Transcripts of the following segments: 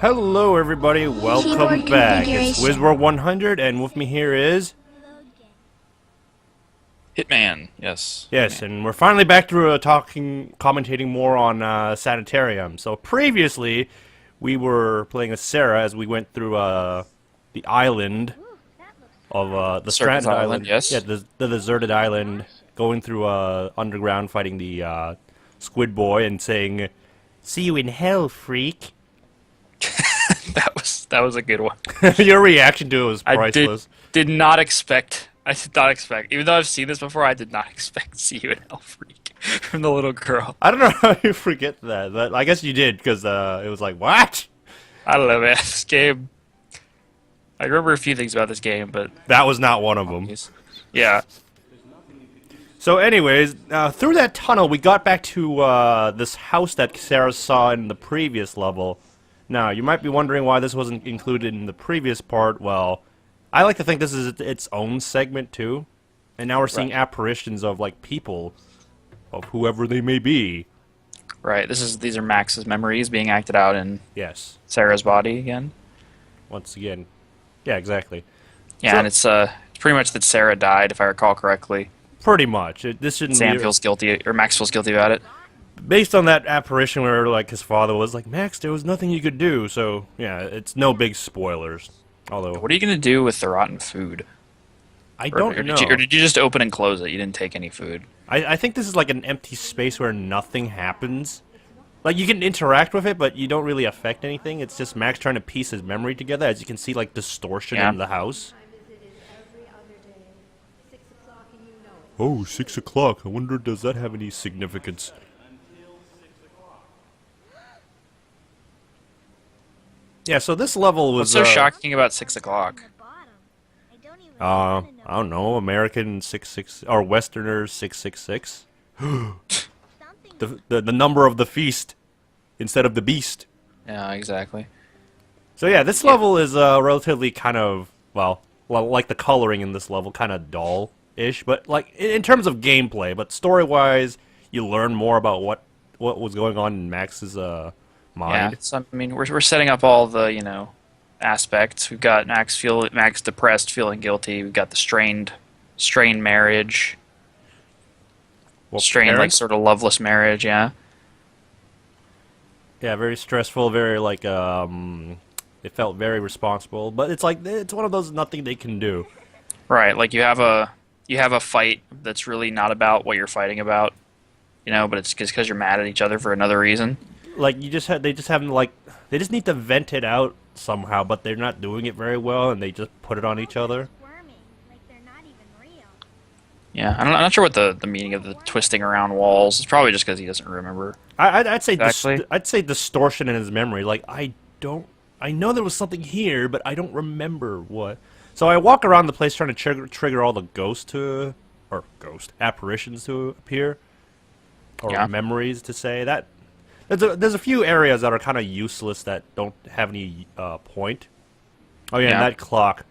Hello everybody, welcome back. It's WizWorld100 and with me here is... Hitman, yes. Yes, and we're finally back to commentating more on Sanitarium. So previously, we were playing as Sarah as we went through the island of the Circus stranded island. yes. Yeah, the deserted island, going through underground, fighting the Squid Boy and saying, "See you in hell, freak." That was a good one. Your reaction to it was priceless. I did not expect, even though I've seen this before, I did not expect to see you in Hell Freak from the little girl. I don't know how you forget that, but I guess you did, because it was like, what? I don't know, man. This game, I remember a few things about this game, but... That was not one of them. Yeah. So anyways, through that tunnel, we got back to this house that Sarah saw in the previous level. Now, you might be wondering why this wasn't included in the previous part. Well, I like to think this is its own segment, too. And now we're seeing apparitions of, like, people, of whoever they may be. Right, these are Max's memories being acted out in Sarah's body again. Once again. Yeah, exactly. Yeah, so, and it's pretty much that Sarah died, if I recall correctly. Pretty much. This shouldn't Sam feels guilty, or Max feels guilty about it. Based on that apparition where, like, his father was like, Max, there was nothing you could do, so, yeah, it's no big spoilers. Although... What are you going to do with the rotten food? I don't know. Or did you just open and close it? You didn't take any food? I think this is like an empty space where nothing happens. Like, you can interact with it, but you don't really affect anything. It's just Max trying to piece his memory together. As you can see, like, distortion in the house. Oh, 6 o'clock. I wonder, does that have any significance? Yeah, so this level was... What's so shocking about 6 o'clock? I don't know, American 66... or Westerners 666? the number of the feast instead of the beast. Yeah, exactly. So yeah, this level is relatively kind of, well, like the coloring in this level, kind of dull-ish, but like in terms of gameplay, but story-wise, you learn more about what was going on in Max's mind. Yeah, so, I mean, we're setting up all the, you know, aspects. We've got Max depressed, feeling guilty. We've got the strained marriage. Well, strained, like, sort of loveless marriage, yeah. Yeah, very stressful, very, like, it felt very responsible, but it's like, it's one of those nothing they can do. Right, like, you have a fight that's really not about what you're fighting about, you know, but it's just because you're mad at each other for another reason. Like, they just need to vent it out somehow, but they're not doing it very well, and they just put it on each other. Yeah, I'm not sure what the meaning of the twisting around walls. It's probably just because he doesn't remember. I'd say exactly. I'd say distortion in his memory. Like, I know there was something here, but I don't remember what. So I walk around the place trying to trigger all the apparitions to appear, or memories to say that. There's a few areas that are kind of useless that don't have any point. Oh yeah, and that clock.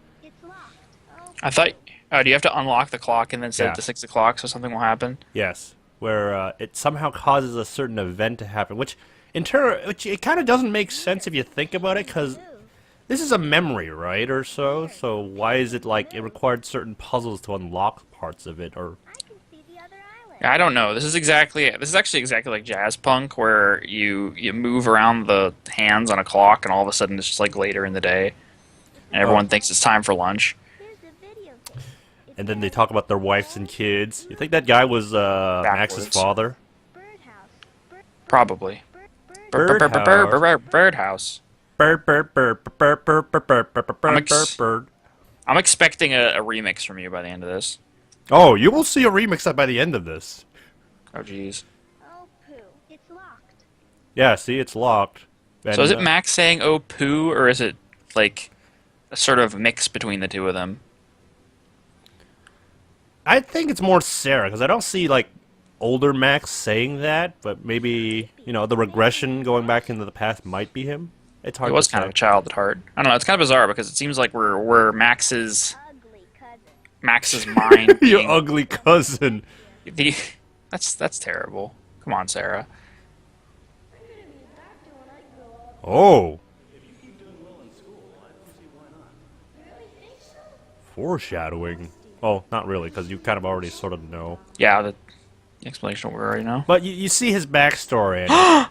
I thought. Oh, do you have to unlock the clock and then set it to 6 o'clock so something will happen? Yes, where it somehow causes a certain event to happen, which it kind of doesn't make sense if you think about it, because this is a memory, right, or so? So why is it like it required certain puzzles to unlock parts of it, or... I don't know. This is actually exactly like jazz punk, where you move around the hands on a clock, and all of a sudden it's just like later in the day, and everyone thinks it's time for lunch. And then they talk about their wives and kids. You think that guy was Max's father? Probably. Birdhouse. I'm expecting a remix from you by the end of this. Oh, you will see a remix by the end of this. Oh, jeez. Oh, poo. It's locked. Yeah, see, it's locked. And, so is it Max saying, oh, poo, or is it, like, a sort of mix between the two of them? I think it's more Sarah, because I don't see, like, older Max saying that, but maybe, you know, the regression going back into the past might be him. It's hard to say. He was kind of a child at heart. I don't know, it's kind of bizarre, because it seems like we're Max's mind. Your ugly cousin. That's terrible. Come on, Sarah. Oh. foreshadowing. Oh, not really, because you kind of already sort of know. Yeah, the explanation we already know. But you see his backstory. And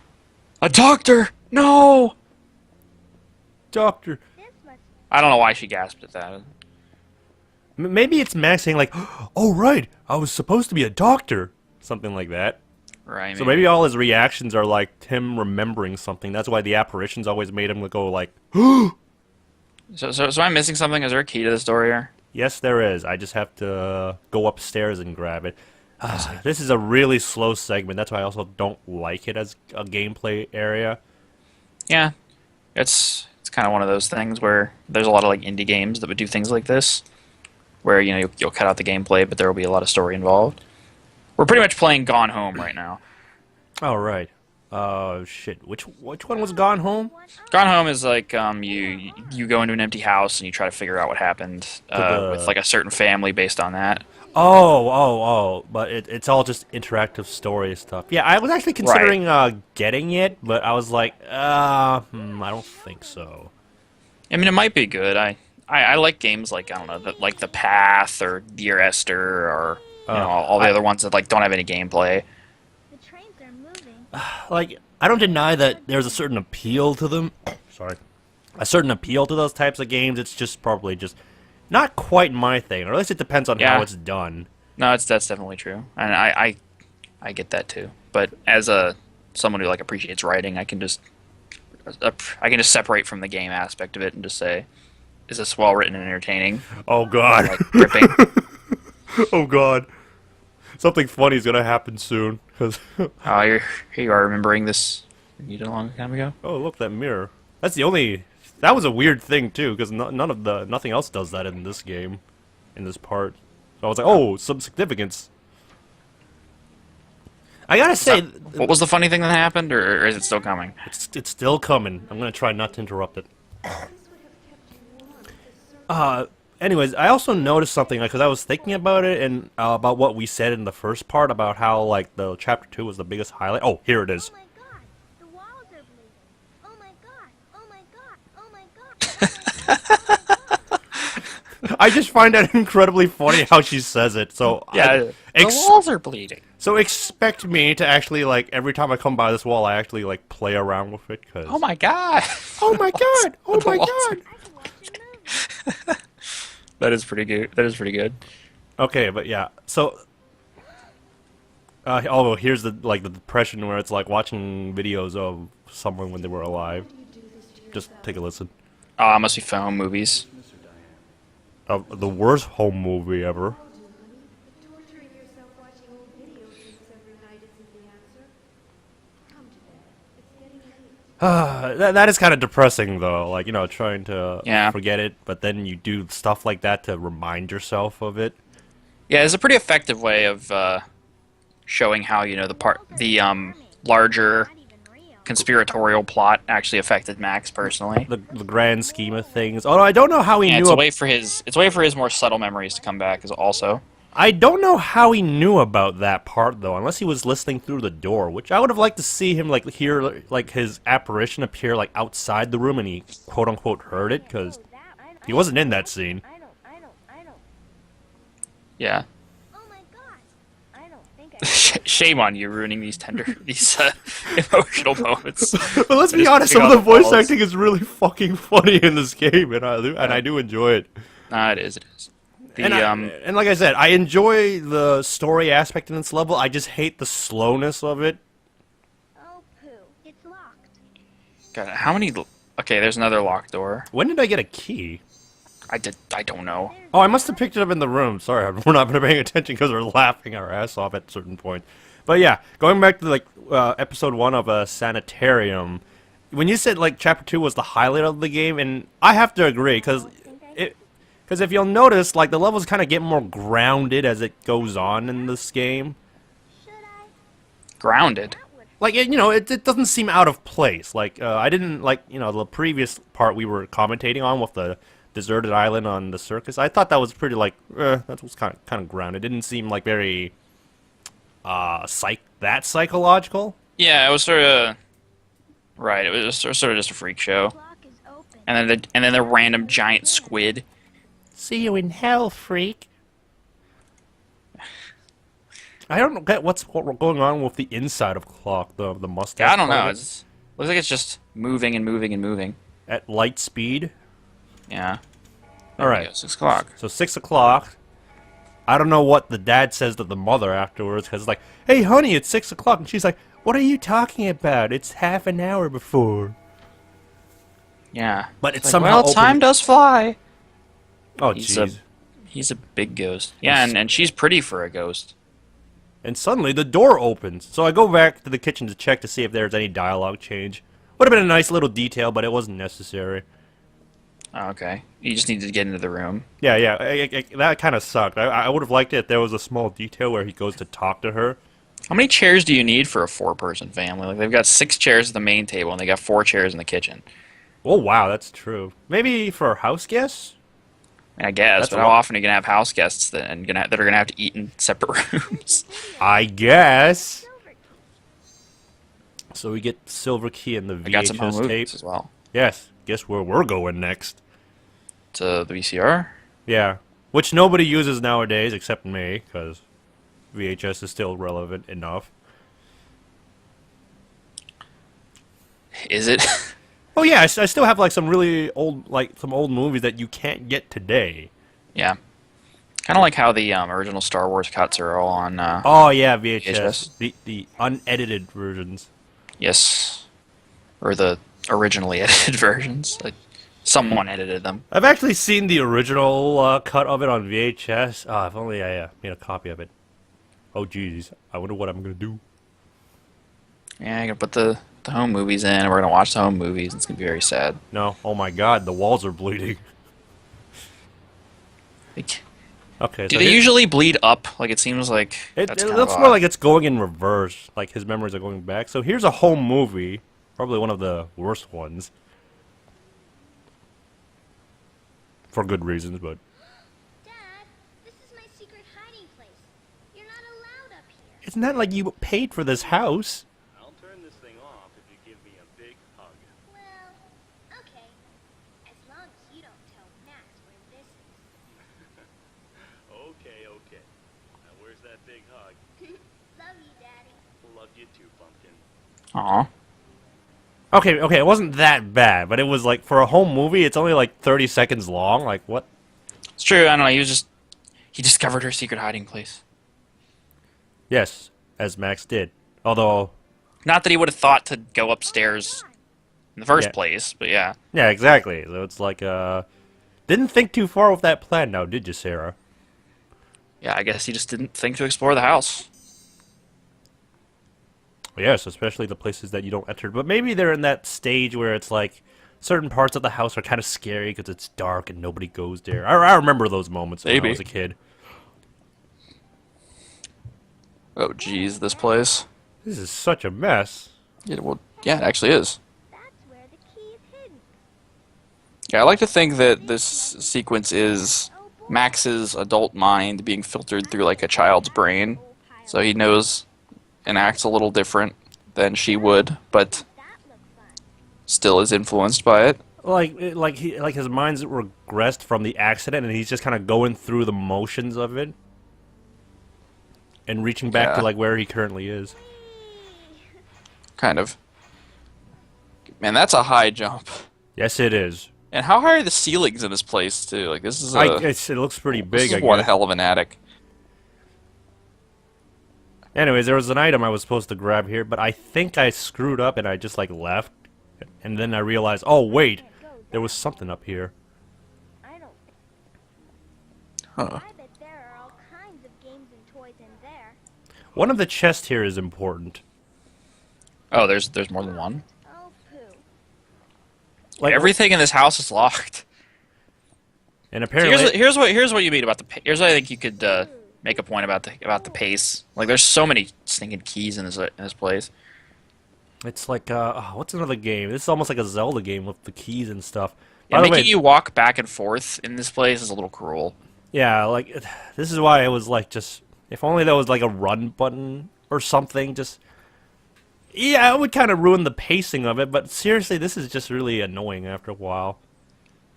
A doctor! No! Doctor. This must I don't know why she gasped at that. Maybe it's Max saying like, "Oh right, I was supposed to be a doctor," something like that. Right. So maybe all his reactions are like him remembering something. That's why the apparitions always made him go like, So I'm missing something. Is there a key to the story here? "Yes, there is. I just have to go upstairs and grab it." This is a really slow segment. That's why I also don't like it as a gameplay area. Yeah, it's kind of one of those things where there's a lot of like indie games that would do things like this, where you'll cut out the gameplay, but there will be a lot of story involved. We're pretty much playing Gone Home right now. Oh right. Shit. Which one was Gone Home? Gone Home is like you go into an empty house and you try to figure out what happened with like a certain family based on that. Oh, but it's all just interactive story stuff. Yeah, I was actually considering getting it, but I was like, I don't think so. I mean, it might be good. I like games like, I don't know, like The Path or Dear Esther or all the other ones that like don't have any gameplay. the trains are moving. Like, I don't deny that there's a certain appeal to them. Sorry. A certain appeal to those types of games. It's just probably just not quite my thing, or at least it depends on how it's done. No, that's definitely true, and I get that too. But as someone who like appreciates writing, I can just separate from the game aspect of it and just say, is this well written and entertaining? Oh god. Like gripping. Oh god. Something funny is gonna happen soon. Cause Here you are remembering this you did a long time ago. oh look, that mirror. That's the only. That was a weird thing too, because nothing else does that in this game, in this part. So I was like, oh, some significance. I gotta say, What was the funny thing that happened, or is it still coming? it's still coming. I'm gonna try not to interrupt it. Anyways, I also noticed something because I was thinking about it and about what we said in the first part about how like the chapter 2 was the biggest highlight. Oh, here it is. Oh my god, the walls are bleeding. Oh my god, oh my god, oh my god. Oh my god. I just find that incredibly funny how she says it. So The walls are bleeding. So expect me to actually like every time I come by this wall, I actually like play around with it. Cause Oh my god! oh my god! Oh The my walls god! I can watch your movie. That is pretty good. That is pretty good. Okay, but yeah. So, here's the depression where it's like watching videos of someone when they were alive. Just take a listen. Must be phone movies. The worst home movie ever. Torturing yourself watching old videos since every night isn't the answer. Come to bed. It's getting late. That is kind of depressing though. Like trying to Yeah. forget it, but then you do stuff like that to remind yourself of it. Yeah, it's a pretty effective way of showing how the larger Not even real. conspiratorial plot actually affected Max personally. The grand scheme of things. Although I don't know how he Yeah, knew. it's a way for his more subtle memories to come back. Is also. I don't know how he knew about that part though, unless he was listening through the door, which I would have liked to see him like hear like his apparition appear like outside the room and he quote unquote heard it because Oh, that, he wasn't in that scene. I don't. Yeah. Oh my god. I don't think I Shame on you ruining these emotional moments. But let's be Just honest, pick some of up the voice balls. acting is really fucking funny in this game, and I do enjoy it. Nah, it is. It is. The And like I said, I enjoy the story aspect in this level. I just hate the slowness of it. Oh poo. It's locked. God, how many? Okay, there's another locked door. When did I get a key? I don't know. Oh, I must have picked it up in the room. Sorry, we're not paying attention because we're laughing our ass off at certain point. But yeah, going back to like episode 1 of Sanitarium, when you said like chapter 2 was the highlight of the game, and I have to agree because if you'll notice, like the levels kind of get more grounded as it goes on in this game. Should I? Grounded. That would Like it doesn't seem out of place. Like I didn't like the previous part we were commentating on with the deserted island on the circus. I thought that was pretty like that was kind of grounded. It didn't seem like very psychological. Yeah, it was sort of right. It was sort of just a freak show, lock is open. and then the random giant squid. See you in hell, freak. I don't get what's going on with the inside of clock, the mustache. Yeah, I don't part know. of it. It looks like it's just moving and moving and moving. At light speed. Yeah. All There we right. go, 6 o'clock. So 6 o'clock. I don't know what the dad says to the mother afterwards, because it's like, hey, honey, it's 6 o'clock. And she's like, what are you talking about? It's half an hour before. Yeah. But it's like, somehow well, open- time does fly. Oh, He's jeez. He's a big ghost. Yeah, and she's pretty for a ghost. And suddenly the door opens. So I go back to the kitchen to check to see if there's any dialogue change. Would have been a nice little detail, but it wasn't necessary. Oh, okay. You just need to get into the room. Yeah, that kind of sucked. I would have liked it if there was a small detail where he goes to talk to her. How many chairs do you need for a 4-person family? Like, they've got 6 chairs at the main table, and they got 4 chairs in the kitchen. Oh, wow, that's true. Maybe for house guests? I mean, I guess, That's but a how lot. often are you going to have house guests that are going to have to eat in separate rooms? I guess. So we get the silver key and the I got some home VHS tape. movies as well. Yes, guess where we're going next. To the VCR? Yeah, which nobody uses nowadays except me, because VHS is still relevant enough. Is it? Oh yeah, I still have like some really old, like some old movies that you can't get today. Yeah. Kind of like how the original Star Wars cuts are all on... Oh yeah, VHS, VHS. the unedited versions. Yes. Or the originally edited versions. Like, someone edited them. I've actually seen the original cut of it on VHS. If only I made a copy of it. Oh jeez, I wonder what I'm gonna do. Yeah, I'm going to put the home movies in, and we're going to watch the home movies. It's going to be very sad. No, oh my God, the walls are bleeding. Like, Okay, do so they here- usually bleed up? Like, it seems like It that's kind looks of more odd. like it's going in reverse, like his memories are going back. So here's a home movie, probably one of the worst ones. For good reasons, but... Dad, this is my secret hiding place. You're not allowed up here. It's not like you paid for this house. I'll turn this thing off if you give me a big hug. Well, okay. As long as you don't tell Max where this is. Okay. Now where's that big hug? Love you, Daddy. Love you too, Pumpkin. Aw. Okay, it wasn't that bad, but it was like, for a home movie, it's only like 30 seconds long. Like, what? It's true, I don't know, he discovered her secret hiding place. Yes, as Max did. Although, Not that he would have thought to go upstairs in the first Yeah. place, but yeah. yeah, exactly. So it's like, didn't think too far with that plan now, did you, Sarah? Yeah, I guess he just didn't think to explore the house. Yes, especially the places that you don't enter. But maybe they're in that stage where it's like certain parts of the house are kind of scary because it's dark and nobody goes there. I remember those moments when Maybe. I was a kid. Oh, jeez, this place. This is such a mess. Yeah, well, yeah, it actually is. That's where the key is hidden. Yeah, I like to think that this sequence is Max's adult mind being filtered through like a child's brain. So he knows and acts a little different than she would, but That looks fun. still is influenced by it. Like his mind's regressed from the accident, and he's just kind of going through the motions of it, and reaching back to Yeah. like where he currently is. Kind of. Man, that's a high jump. Yes, it is. And how high are the ceilings in this place too? Like this is a It looks pretty this big. is I one guess. hell of an attic. Anyways, there was an item I was supposed to grab here, but I think I screwed up and I just like left, and then I realized, oh wait, there was something up here. I don't. Huh. I bet there are all kinds of games and toys in there. One of the chests here is important. Oh, there's more than one. Oh, poo. Like Everything in this house is locked. and So apparently, here's what you mean about the. Here's what I think you could make a point about the pace. Like there's so many stinking keys in this place. it's like what's another game? This is almost like a Zelda game with the keys and stuff. Yeah, By the making way, you walk back and forth in this place is a little cruel. yeah, like this is why it was like just if only there was like a run button or something. Just yeah, it would kind of ruin the pacing of it. But seriously, this is just really annoying after a while.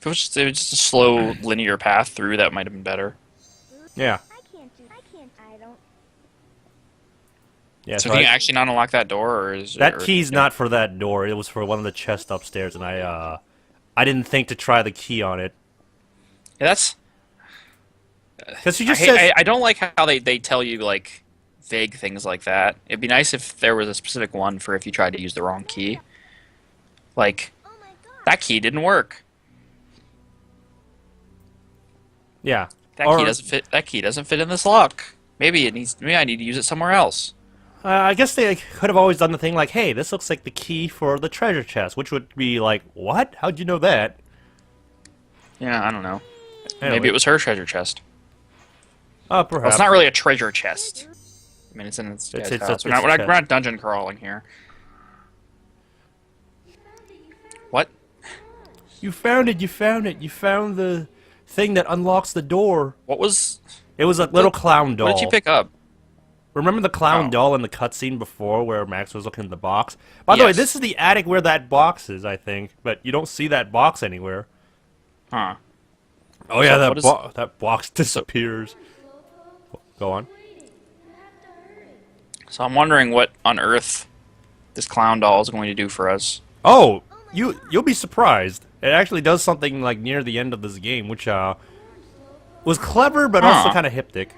If it was just a slow linear path through, that might have been better. Yeah. I don't. Yeah. So so can you I- actually not unlock that door, or is that or- key's not for that door. It was for one of the chests upstairs, and I didn't think to try the key on it. Yeah, that's. Because she I, just hate- says... I don't like how they tell you like vague things like that. It'd be nice if there was a specific one for if you tried to use the wrong key. Like Oh my god. that key didn't work. Yeah. That Or- key doesn't fit. That key doesn't fit in this lock. Maybe it needs. Maybe I need to use it somewhere else. I guess they could have always done the thing like, hey, this looks like the key for the treasure chest, which would be like, what? How'd you know that? Yeah, I don't know. Anyway. Maybe it was her treasure chest. Oh, perhaps. Well, it's not really a treasure chest. I mean, it's in its It's- guy's it's- house. it's a We're chest. not dungeon crawling here. What? You found it, you found it. You found the thing that unlocks the door. What was? It was a little clown doll. What did you pick up? Remember the clown Oh. doll in the cutscene before where Max was looking in the box? By the way, Yes. this is the attic where that box is, I think. But you don't see that box anywhere. Huh? Oh yeah, So what is- that box disappears. Go on. So I'm wondering what on earth this clown doll is going to do for us. Oh, you'll be surprised. It actually does something like near the end of this game, which was clever but also Huh. kind of hiptic.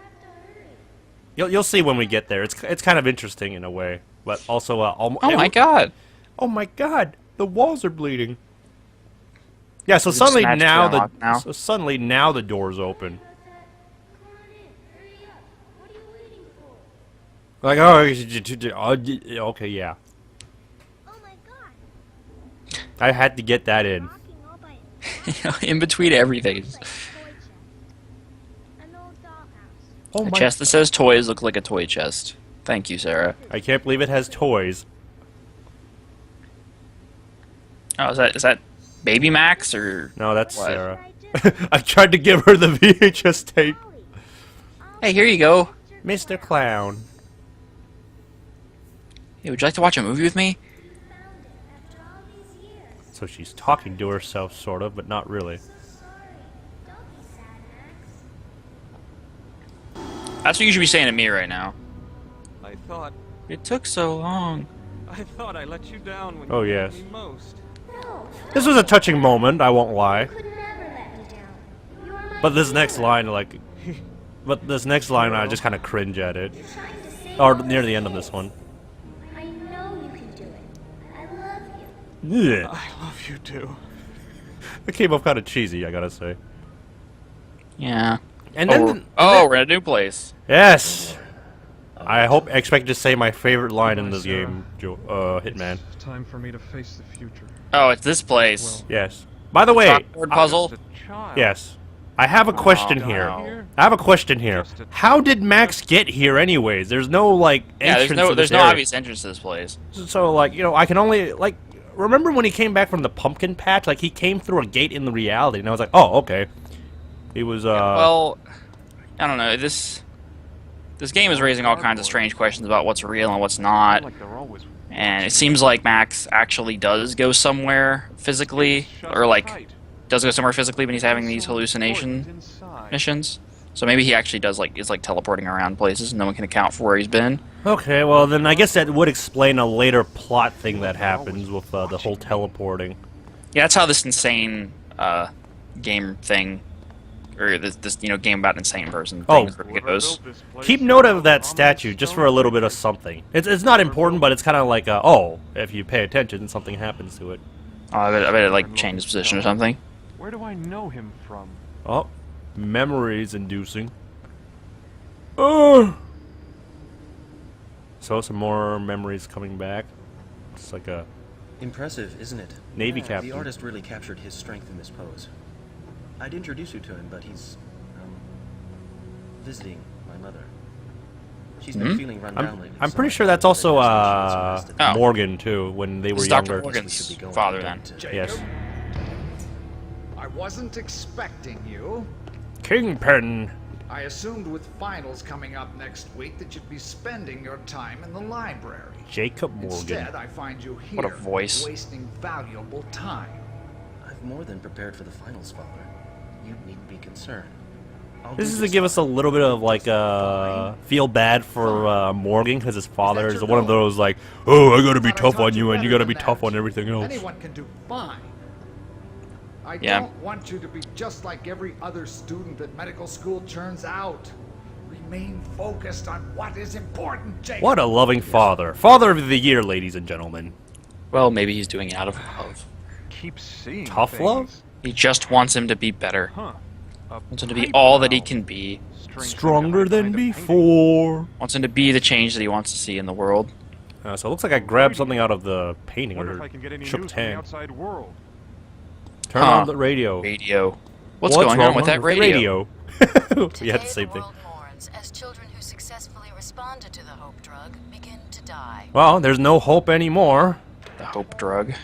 You'll see when we get there. It's kind of interesting in a way, but also Oh my god! Oh my god, the walls are bleeding. Yeah, so Is it suddenly just now magically unlocked now? so suddenly now the door's open. Like okay, yeah. Oh my god. I had to get that in. Walking all by itself. In between everything, Like a toy chest. An old dollhouse. Oh a my! chest that says toys look like a toy chest. Thank you, Sarah. I can't believe it has toys. Oh, is that Baby Max or? No, that's What? Sarah. I tried to give her the VHS tape. Ollie. Hey, here you go. Mr. Clown. Hey, would you like to watch a movie with me? Found it after all these years. So she's talking to herself, sort of, but not really. Sorry. Don't be sad, Max. That's what you should be saying to me right now. I thought It took so long. I let you down when Oh, you yes. needed me most. No. This was a touching moment, I won't lie. Could never let me down. You are my But this next hero. line, like... But this next line, I just kind of cringe at it. You're trying to save Or all near the these end of kids. this one. I know you can do it. I love you. Yeah. I love you too. It came off kind of cheesy, I gotta say. Yeah. And Oh, then... we're in a new place. Yes! I expect to say my favorite line in this game, Hitman. It's time for me to face the future. Oh, it's this place. Yes. By the way... Chalkboard puzzle. Just a child. Yes. I have a question Oh, here. no. I have a question here. How did Max get here anyways? There's no, like, Yeah, entrance to there's this no area. obvious entrance to this place. So, like, you know, I can only, like, remember when he came back from the pumpkin patch? Like, he came through a gate in the reality, and I was like, oh, okay. He was, Well, I don't know. This game is raising all kinds of strange questions about what's real and what's not. Like they're always And it seems like Max actually does go somewhere physically, shut or like tight. does go somewhere physically when he's having these hallucination Inside. missions. So maybe he actually does is like teleporting around places, and no one can account for where he's been. okay, well, then I guess that would explain a later plot thing that happens with the whole teleporting. Yeah, that's how this insane game thing, or this game about insane person Oh. thing sort of goes. Keep note of that statue, just for a little bit of something. It's not important, but it's kind of like, oh, if you pay attention, something happens to it. Oh, I bet it like changed his position or something. Where do I know him from? Oh, memories inducing. Oh. So some more memories coming back. It's like a Impressive, isn't it? Navy The captain. artist really captured his strength in this pose. I'd introduce you to him, but he's, visiting my mother. She's been feeling run down lately. I'm so pretty I sure thought that's also the best option was to rest Oh. Morgan too when they were This is Dr. younger. Morgan. We should be going Father, to then. bed. Yes. I wasn't expecting you. Kingpin. I assumed with finals coming up next week that you'd be spending your time in the library. Jacob Morgan. Instead, I find you here, What a voice. wasting valuable time. I've more than prepared for the finals, Father. You needn't be concerned. I'll This do is to just give us a fine. little bit of like feel bad for Morgan because his father is one of those like, oh, I gotta be Thought I tough taught on you and you better gotta be than tough that. on everything else. Anyone can do fine. I Yeah. don't want you to be just like every other student that medical school churns out. Remain focused on what is important, Jacob. What a loving father. Father of the year, ladies and gentlemen. Well, maybe he's doing it out of love. Keep seeing Tough things. love? He just wants him to be better. Huh. A Wants him to be paper all that he owl. can be. Strange thing to Stronger hide than behind a painting. before. Wants him to be the change that he wants to see in the world. So it looks like I grabbed something out of the painting Wonder if or I can get any shook news his from the hand. outside world. Turn Huh. on the radio. Radio. What's What's going wrong on with that the radio? We had the same thing. world mourns as children who successfully responded to the hope drug begin to die. Well, there's no hope anymore. The hope drug.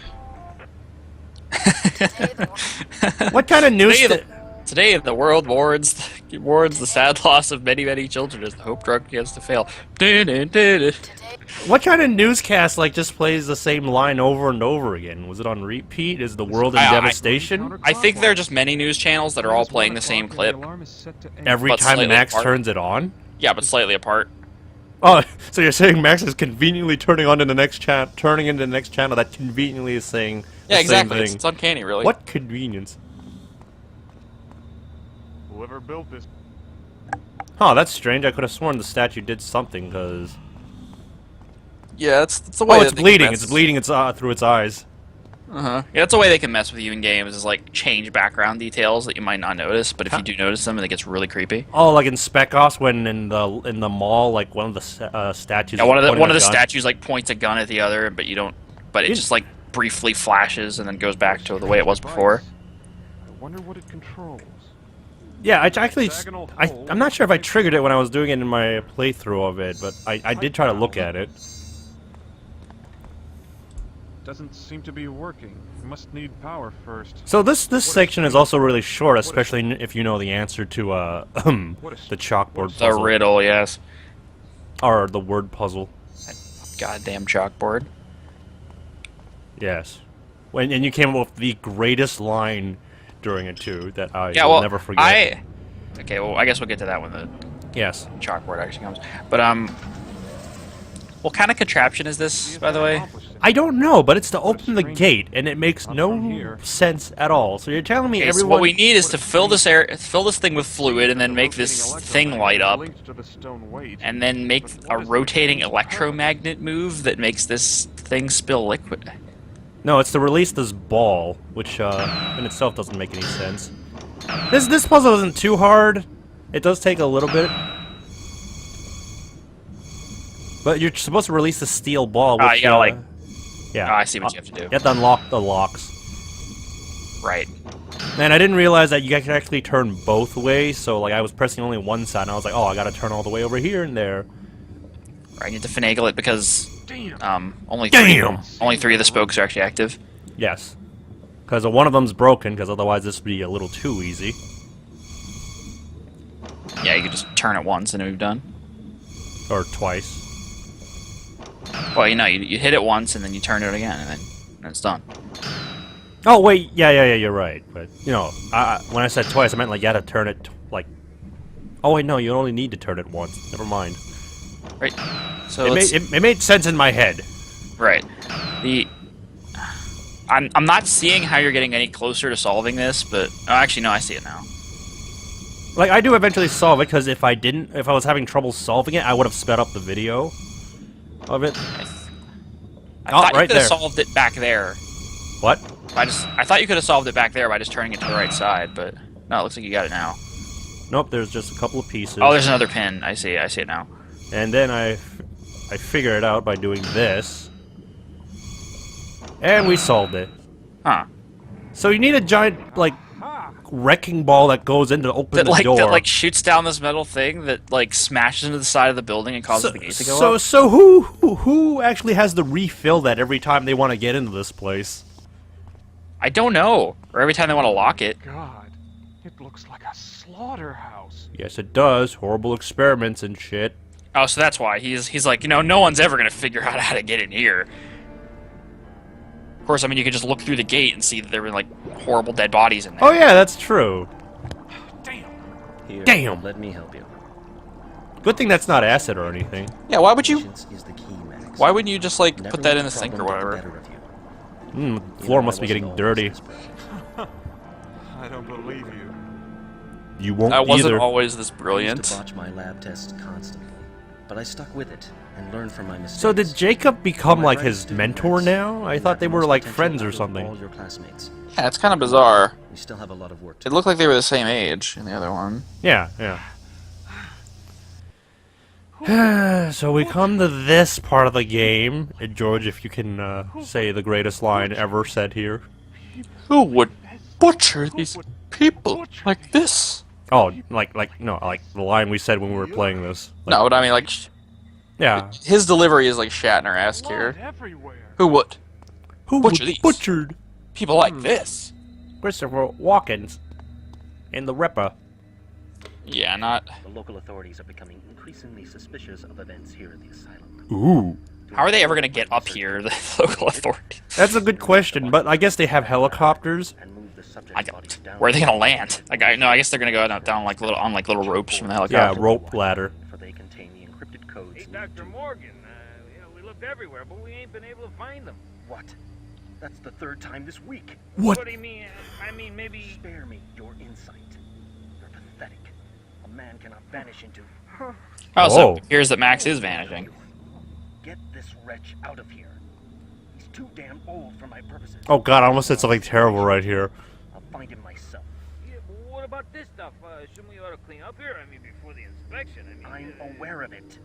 Today, the world What kind of news? Today the world mourns the sad loss of many, many children as the hope drug begins to fail. today What kind of newscast like just plays the same line over and over again? Was it on repeat? Is the world in I- devastation? I think there are just many news channels that are all playing the same clip. Every but time slightly Max apart. turns it on? Yeah, but slightly apart. Oh, so you're saying Max is conveniently turning into the next channel that conveniently is saying the Yeah, exactly. same It's, thing. it's uncanny, really. What convenience? Whoever built this. Huh, that's strange. I could have sworn the statue did something, because... Yeah, it's the way Oh, that it's they can bleeding. mess- It's bleeding through its eyes. Yeah, that's a way they can mess with you in games, is like change background details that you might not notice, but if you do notice them, it gets really creepy. Oh, like in Spec Ops when in the mall, like one of the statues... Yeah, is one of pointing the a gun. statues like points a gun at the other, but you don't. But it just like briefly flashes and then goes back to the way it was before. I wonder what it controls. Yeah, I actually... Hexagonal I'm hole. not sure if I triggered it when I was doing it in my playthrough of it, but I did try to look at it. Doesn't seem to be working. You must need power first. So this section is also really short, especially if you know the answer to the chalkboard The puzzle. riddle, yes. Or the word puzzle. Goddamn chalkboard. Yes. And you came up with the greatest line during it too that I Yeah, will well, never forget. Okay, well, I guess we'll get to that when the Yes. chalkboard actually comes. But what kind of contraption is this, by the way? I don't know, but it's to open the strange- gate, and it makes Not no from here. sense at all. So you're telling me Okay, so everyone... what we need is to fill this thing with fluid, and then make this thing light up, Linked to the stone weight. and then make a rotating electromagnet move that makes this thing spill liquid. No, it's to release this ball, which in itself doesn't make any sense. This puzzle isn't too hard. It does take a little bit. But you're supposed to release the steel ball, which... You gotta, like... Yeah. Oh, I see what you have to do. You have to unlock the locks. Right. And I didn't realize that you can actually turn both ways, so like I was pressing only one side, and I was like, oh, I gotta turn all the way over here and there. Right, you need to finagle it because only Damn! only three of the spokes are actually active. Yes. Because one of them's broken, because otherwise this would be a little too easy. Yeah, you can just turn it once and move done. Or twice. Well, you hit it once and then you turn it again and then it's done. Oh, wait, yeah, you're right. But, you know, when I said twice, I meant like you had to turn it, like... Oh, wait, no, you only need to turn it once. Never mind. Right. So It made sense in my head. right. I'm not seeing how you're getting any closer to solving this, but actually no, I see it now. Like, I do eventually solve it, because if I was having trouble solving it, I would have sped up the video of it. I Oh, thought you right could have there. solved it back there. What? I thought you could have solved it back there by just turning it to the right side, but no, it looks like you got it now. Nope, there's just a couple of pieces. Oh, there's another pin. I see it now. And then I figured it out by doing this. And we solved it. Huh. So you need a giant, like, wrecking ball that goes in to open the door. That shoots down this metal thing that like smashes into the side of the building and causes the gate to go up. So who actually has to refill that every time they want to get into this place? I don't know. Or every time they want to lock it. God, it looks like a slaughterhouse. Yes, it does. Horrible experiments and shit. Oh, so that's why he's like, no one's ever gonna figure out how to get in here. course, I mean, you could just look through the gate and see that there were like horrible dead bodies in there. Oh yeah, that's true. Here, Damn. let me help you. Good thing that's not acid or anything. Yeah, why would you? Patience is the key, Max. Why wouldn't you just like Never put that let in the sink or problem get the whatever? better of you. The floor must be I getting wasn't dirty. always this bright. I don't believe you. You won't I wasn't either. always this I used brilliant. to botch my lab tests constantly, but I stuck with it and learned from my mistakes. So did Jacob become My like brightest his student, mentor Max, now? I you thought have they the were most like potential friends or out of something. All your classmates. Yeah, it's kind of bizarre. We still have a lot of work to It do. looked like they were the same age in the other one. Yeah, yeah. So we come to this part of the game. George, if you can say the greatest line ever said here. Who would butcher these people like this? Oh, like the line we said when we were playing this. Like, No, but I mean, like, Yeah. his delivery is like Shatner-esque here. Blood everywhere. Who would? Who Butcher was these. butchered? People like this. Christopher Walken in the Ripper. Yeah, not... The local authorities are becoming increasingly suspicious of events here at the asylum. Ooh. How are they ever gonna get up here, the local authorities? That's a good question, but I guess they have helicopters. And move the subject's I bodies don't... down Where are they gonna land? Like, I guess they're gonna go down like little on like little ropes from the Yeah, helicopter. rope ladder. For they contain the encrypted codes. Hey, needed Dr. to- Morgan, we looked everywhere, but we ain't been able to find them. What? That's the third time this week. What? What do you mean? I mean, maybe... Spare me your insight. You're pathetic. A man cannot vanish into... Oh, so Whoa. it appears that Max is vanishing. Get this wretch out of here. He's too damn old for my purposes. Oh god, I almost said something terrible right here. I'll find him myself. Yeah, but what about this stuff? Shouldn't we ought to clean up here? I mean, before the inspection. I mean, I'm aware of it.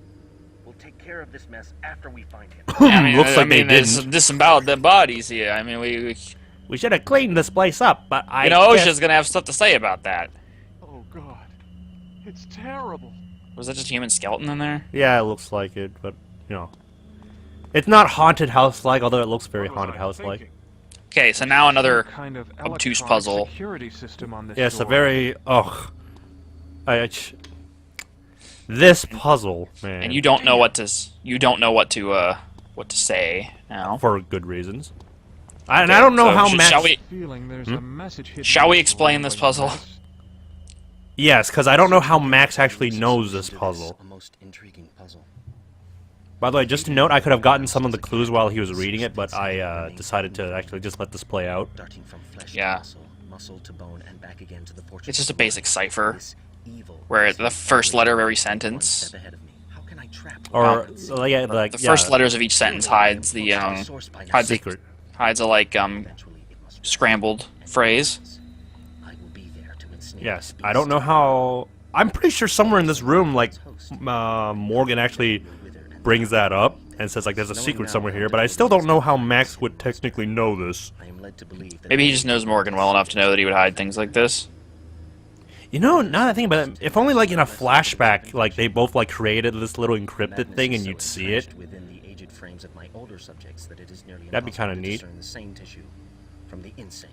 We'll take care of this mess after we find him. Yeah, I mean, Looks like they there's didn't. disemboweled dead bodies here. I mean, We should have cleaned this place up, but I you know, guess- OSHA's gonna have stuff to say about that. Oh god. It's terrible. Was that just a human skeleton in there? Yeah, it looks like it, but, you know. It's not haunted house-like, although it looks very What was haunted I house-like. thinking? Okay, so now another... Some kind of obtuse electronic puzzle. Security system on this Yeah, it's a door. very... Ugh. This puzzle, man. And you don't know what to... You don't know what to say now. For good reasons. And I don't know so how shall Max... we- Feeling there's a message hidden Shall we in explain the this wall, puzzle? Max. Yes, because I don't know how Max actually knows this puzzle. A most intriguing puzzle. By the way, just to note, I could have gotten some of the clues while he was reading it, but I decided to actually just let this play out. Darting from flesh Yeah. to muscle, muscle to bone, and back again to the portrait. It's just a basic cipher, This evil where is the first letter of every sentence... step ahead of me. How can I trap Or, what yeah, like, The yeah, first letters of each sentence hides the, hides the, secret. hides a, like, Eventually it must scrambled phrase. I will be there to ensnare Yes, this I don't know beast. how... I'm pretty sure somewhere in this room, like, Morgan actually brings that up and says, like, there's a secret somewhere here, but I still don't know how Max would technically know this. I am led to believe that Maybe he just knows Morgan well enough to know that he would hide things like this. You know, now that I think about it, if only, like, in a flashback, like, they both, like, created this little encrypted madness thing is and so you'd see it. entrenched within the aged frames of my older subjects that it is nearly That'd be impossible kinda to neat. discern the sane tissue from the insane.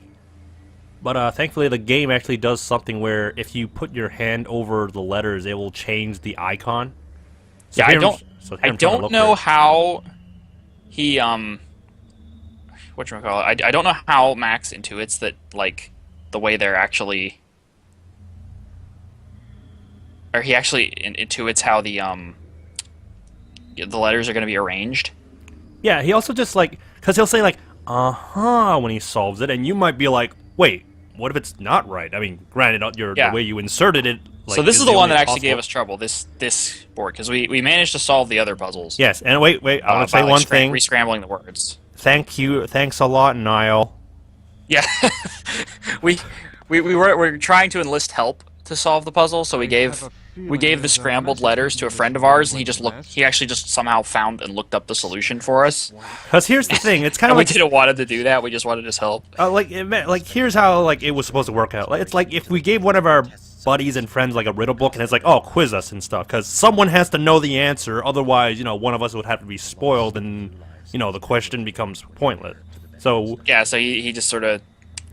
But, thankfully, the game actually does something where if you put your hand over the letters, it will change the icon. So Yeah, I here I'm- don't... so here I I'm trying to don't look know for it. how he whatchamacallit, I don't know how Max intuits that, like, the way they're actually, or he actually intuits how the letters are going to be arranged. Yeah, he also just, like, because he'll say, like, uh-huh, when he solves it, and you might be like, wait, what if it's not right? I mean, granted, Yeah. the way you inserted it, like, So this is the one only that actually gave possible- us trouble. This board, because we managed to solve the other puzzles. Yes, and wait, I want to say by, like, one thing. Rescrambling the words. Thanks a lot, Niall. Yeah, we're trying to enlist help to solve the puzzle, so we gave the scrambled letters to a friend of ours, and he actually just somehow found and looked up the solution for us. Because here's the thing, it's kind And of we like, didn't want him to do that. We just wanted his help. here's how, like, it was supposed to work out. Like, it's like if we gave one of our buddies and friends, like, a riddle book, and it's like, oh, quiz us and stuff, because someone has to know the answer, otherwise, you know, one of us would have to be spoiled, and, you know, the question becomes pointless. So, Yeah, so he just sort of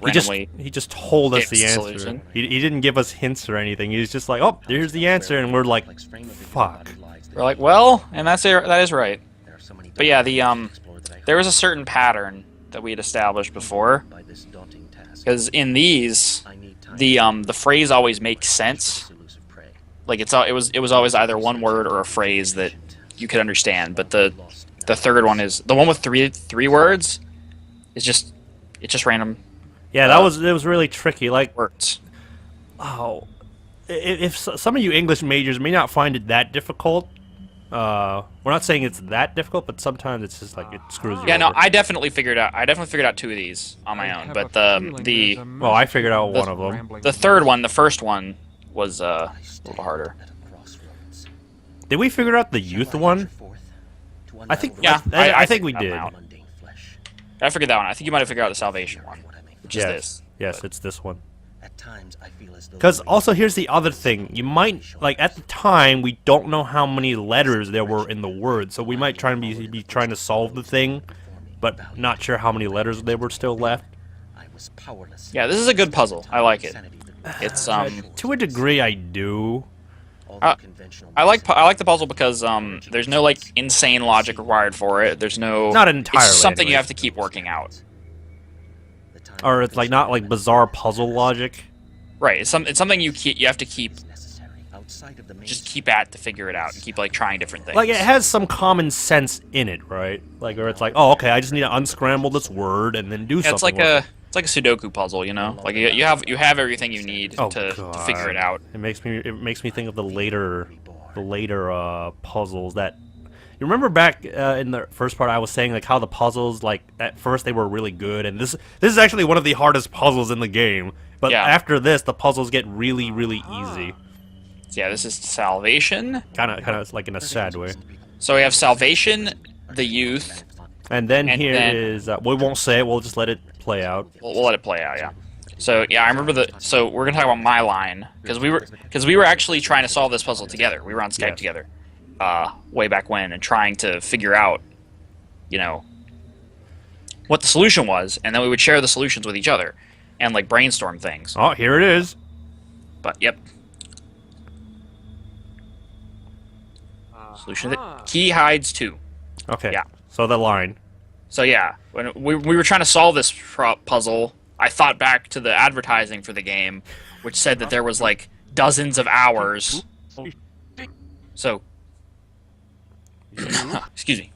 he randomly. just told us gave the us the answer. solution. He didn't give us hints or anything. He's just like, oh, here's the answer, and we're like, fuck. We're like, well, and that is right. There are so many But yeah, dark the paths to explore that I there hope was a certain pattern that we had established before. By this daunting task, Because in these, I need time the phrase always makes sense. elusive prey. Like it was always either one word or a phrase that you could understand. But the third one is the one with three words. Is just it's just random Yeah, that was really tricky. Like, words. oh, if some of you English majors may not find it that difficult, we're not saying it's that difficult, but sometimes it's just like it screws you Yeah, no, over. I definitely figured out 2 of these on my own. But Well, I figured out one of them. the third one, the first one, was a little harder. At a crossroads. Did we figure out the youth one? I think. Yeah, I think we figured that did. one out. Mundane flesh. I figured that one. I think you might have figured out the salvation one, which is Yes, this. yes, it's this one. At times, I feel as though Because also here's the other thing: you might like at the time we don't know how many letters there were in the word, so we might try and be trying to solve the thing, but not sure how many letters there were still left. I was powerless. Yeah, this is a good puzzle. I like it. It's To a degree, I do. All the conventional I like the puzzle because there's no like insane logic required for it. There's no Not It's entirely, just something you anyways. have to keep working out. the time Or it's like not like bizarre puzzle logic. Right. It's something you have to keep necessary outside of the main just keep at to figure it out and keep like trying different things. Like it has some common sense in it, right? Like, or it's like, oh, okay, I just need to unscramble this word and then do Yeah, something. it's like a Sudoku puzzle, you know. Like you have everything you need Oh, to God. figure it out. It makes me think of the later puzzles that. You remember back in the first part, I was saying like how the puzzles like at first they were really good, and this is actually one of the hardest puzzles in the game. But Yeah. after this, the puzzles get really easy. So yeah, this is salvation. Kind of like in a sad way. So we have salvation, the youth. And then And here then- is we won't say it. We'll just let it play out. We'll let it play out, yeah. So yeah, I remember so we're gonna talk about my line because we were actually trying to solve this puzzle together. We were on Skype Yes. together, way back when, and trying to figure out, you know, what the solution was, and then we would share the solutions with each other, and like brainstorm things. Oh, here it is. But yep. Solution that key hides 2. Okay. Yeah. So the line. So yeah, when we were trying to solve this puzzle, I thought back to the advertising for the game, which said that there was like dozens of hours. So, excuse me.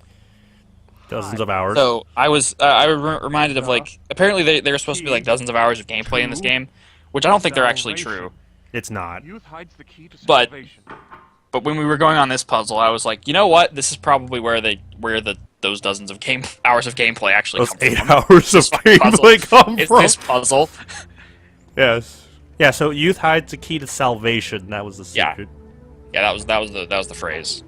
Dozens of hours. So I was reminded of like apparently there were supposed to be like dozens of hours of gameplay in this game, which I don't think they're actually true. It's not. Youth hides the key to But- salvation. But when we were going on this puzzle, I was like, you know what? This is probably where those dozens of hours of gameplay actually Those come 8 from. hours of fucking puzzle. gameplay come It's from. this puzzle. Yes. Yeah. So youth hides the key to salvation. That was the Yeah. secret. Yeah, that was the phrase.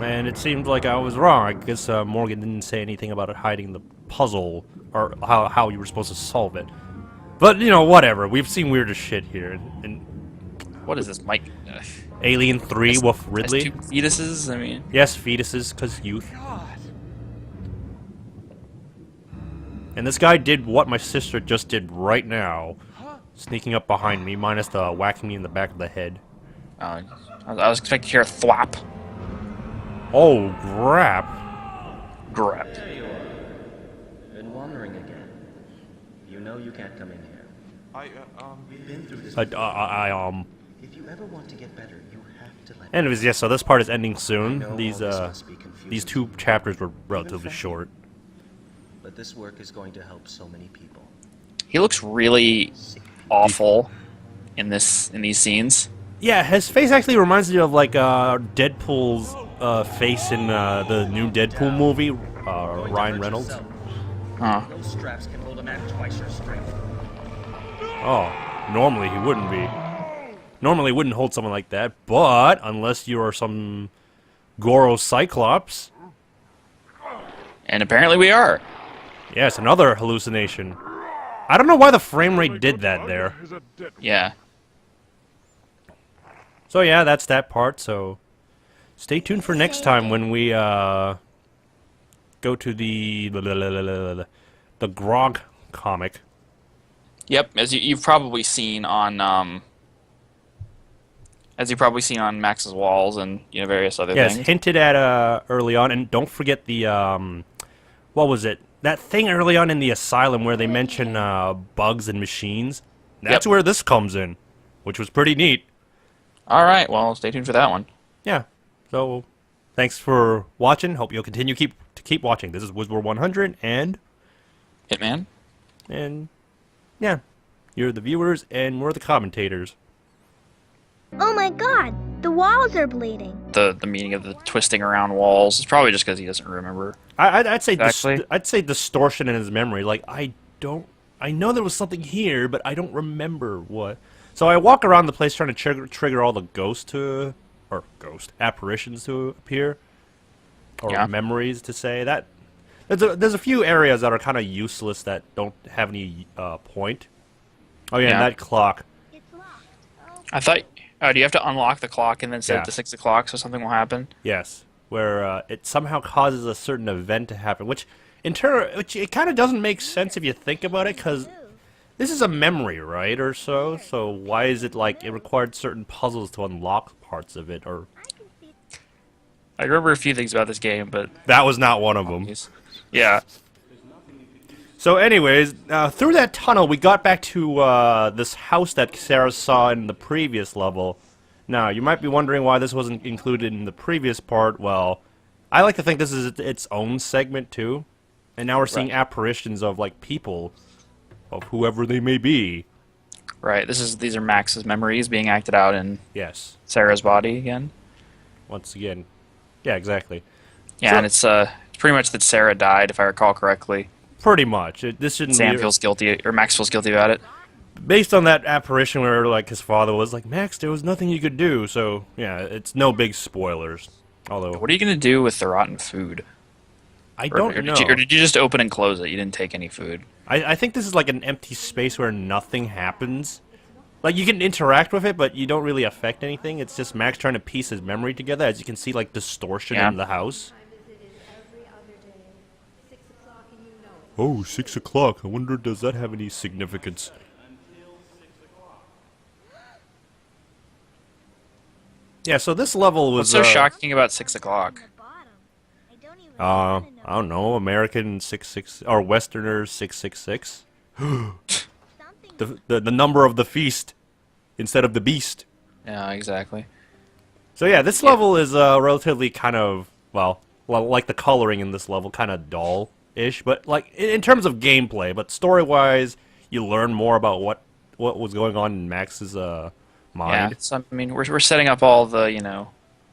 And it seemed like I was wrong. I guess Morgan didn't say anything about it hiding the puzzle or how you were supposed to solve it. But you know, whatever. We've seen weirder shit here. And What is this, Mike? Alien 3 with Ridley. Has 2 fetuses? I mean, Yes, fetuses, because youth. And this guy did what my sister just did right now. Sneaking up behind me, minus the whacking me in the back of the head. I was expecting to hear a thwap. Oh, crap. Grab. There you are. Been wandering again. You know you can't come in here. We've been through this. If you ever want to get better, you have to let. Anyways, yes, so this part is ending I soon. know These, all this must be confusing these 2 chapters were relatively short. But this work is going to help so many people. He looks really awful in these scenes. Yeah, his face actually reminds me of, like, Deadpool's face in the new Deadpool movie, Ryan Reynolds. Huh. Those straps can hold a man twice your strength. Oh, normally he wouldn't be. Normally wouldn't hold someone like that, but unless you are some Goro Cyclops. And apparently we are. Yes, another hallucination. I don't know why the frame rate did that there. Is a dead Yeah. So yeah, that's that part, so stay tuned for next time when we go to the Grog comic. Yep. As you've probably seen on as you've probably seen on Max's walls and various other Yes, things. hinted at early on, and don't forget the what was it? That thing early on in the asylum where they mention bugs and machines. That's where this comes in, which was pretty neat. All right, well, stay tuned for that one. Yeah. So, thanks for watching. Hope you'll continue to keep watching. This is Wizwar 100 and Hitman. Yeah, you're the viewers and we're the commentators. Oh my god, the walls are bleeding. The meaning of the twisting around walls is probably just because he doesn't remember. I'd say Exactly. I'd say distortion in his memory. Like I know there was something here, but I don't remember what. So I walk around the place trying to trigger all the apparitions to appear, or memories to say that. There's a few areas that are kind of useless that don't have any point. Oh yeah, and that clock. It's locked. Oh, I thought. Do you have to unlock the clock and then set it to 6 o'clock so something will happen? Yes, where it somehow causes a certain event to happen, which it kind of doesn't make sense if you think about it, because this is a memory, right, or so. So why is it like it required certain puzzles to unlock parts of it, or? I can see. I remember a few things about this game, but That was not one of them. yeah. So anyways, through that tunnel, we got back to this house that Sarah saw in the previous level. Now, you might be wondering why this wasn't included in the previous part. Well, I like to think this is its own segment, too. And now we're seeing apparitions of, like, people, of whoever they may be. Right. These are Max's memories being acted out in Yes. Sarah's body again. Once again. Yeah, exactly. Yeah, So- and it's pretty much that Sarah died, if I recall correctly. Pretty much. This shouldn't Sam be... feels guilty, or Max feels guilty about it. Based on that apparition where, like, his father was like, Max, there was nothing you could do. So, yeah, it's no big spoilers. Although... What are you gonna do with the rotten food? I don't know. Or did you just open and close it? You didn't take any food. I think this is like an empty space where nothing happens. Like, you can interact with it, but you don't really affect anything. It's just Max trying to piece his memory together. As you can see, like, distortion in the house. Every other day. 6 o'clock and you know it. Oh, 6 o'clock. I wonder, does that have any significance? Yeah, so this level was... What's so shocking about 6 o'clock? The bottom. I don't even wanna know. I don't know, American 66... or Westerners 666. Something. The number of the feast instead of the beast. Yeah, exactly. So yeah, this level is relatively kind of, well, like the coloring in this level, kind of dull-ish, but like in terms of gameplay, but story-wise, you learn more about what was going on in Max's Yeah, mind. so, I mean, we're setting up all the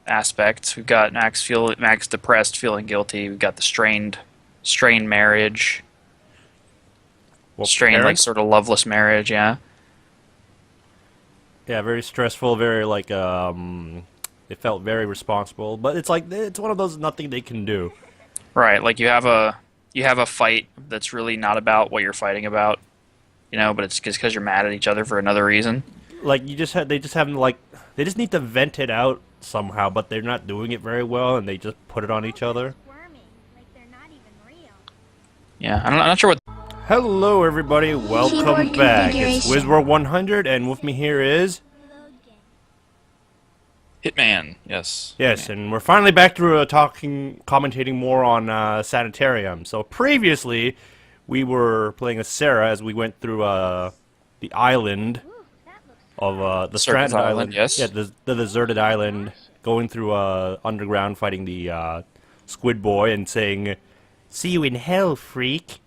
aspects. We've got Max depressed, feeling guilty. We've got the strained marriage, Well, strained like parents- sort of loveless marriage. Yeah. Yeah, very stressful, very like it felt very responsible, but it's like it's one of those nothing they can do. Right, like you have a fight that's really not about what you're fighting about, but it's just because you're mad at each other for another reason. Like they just need to vent it out somehow, but they're not doing it very well, and they just put it on each other. Squirming, like they're not even real. Yeah, I'm not sure what. Hello, everybody. Welcome Keyboard back. It's configuration. Wizwar 100, and with me here is Hitman, yes. yes, and we're finally back to commentating more on Sanitarium. So previously, we were playing as Sarah as we went through the island Ooh, that looks of the Serpent's stranded Island, yes. Yeah, the deserted island, going through underground, fighting the Squid Boy, and saying, "See you in hell, freak."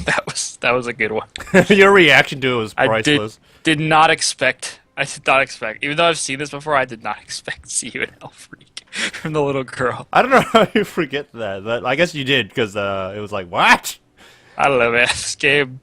That was a good one. Your reaction to it was I priceless. did not expect. Even though I've seen this before, I did not expect to see you in Hell Freak from the little girl. I don't know how you forget that, but I guess you did, because it was like, what? I don't know, man. This game